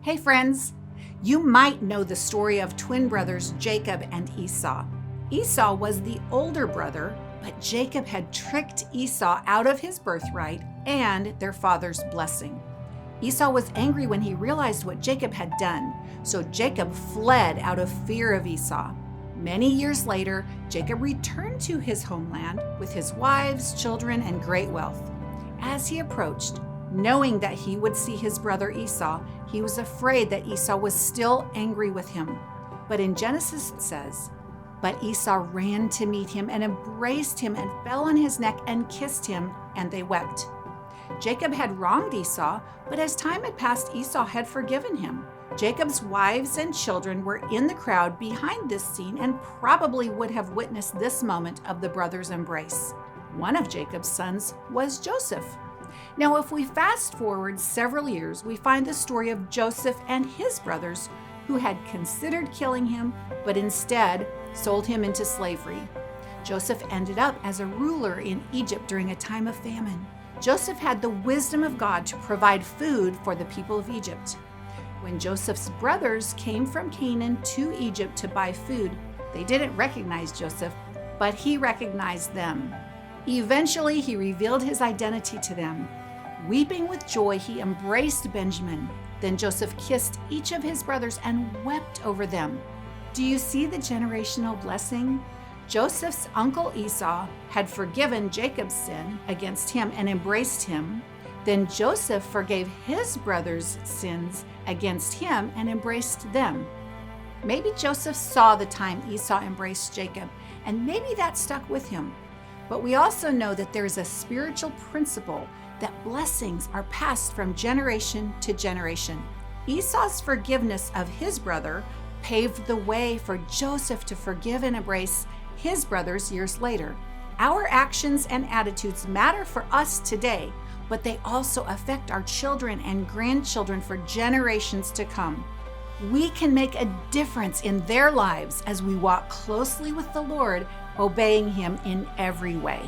Hey friends, you might know the story of twin brothers Jacob and Esau. Esau was the older brother, but Jacob had tricked Esau out of his birthright and their father's blessing. Esau was angry when he realized what Jacob had done, so Jacob fled out of fear of Esau. Many years later, Jacob returned to his homeland with his wives, children, and great wealth. As he approached, knowing that he would see his brother Esau, he was afraid that Esau was still angry with him. But in Genesis it says, "But Esau ran to meet him and embraced him and fell on his neck and kissed him, and they wept." Jacob had wronged Esau, but as time had passed, Esau had forgiven him. Jacob's wives and children were in the crowd behind this scene and probably would have witnessed this moment of the brothers' embrace. One of Jacob's sons was Joseph. Now, if we fast forward several years, we find the story of Joseph and his brothers who had considered killing him, but instead sold him into slavery. Joseph ended up as a ruler in Egypt during a time of famine. Joseph had the wisdom of God to provide food for the people of Egypt. When Joseph's brothers came from Canaan to Egypt to buy food, they didn't recognize Joseph, but he recognized them. Eventually, he revealed his identity to them. Weeping with joy, he embraced Benjamin. Then Joseph kissed each of his brothers and wept over them. Do you see the generational blessing? Joseph's uncle Esau had forgiven Jacob's sin against him and embraced him. Then Joseph forgave his brothers' sins against him and embraced them. Maybe Joseph saw the time Esau embraced Jacob, and maybe that stuck with him. But we also know that there is a spiritual principle that blessings are passed from generation to generation. Esau's forgiveness of his brother paved the way for Joseph to forgive and embrace his brothers years later. Our actions and attitudes matter for us today, but they also affect our children and grandchildren for generations to come. We can make a difference in their lives as we walk closely with the Lord, obeying Him in every way.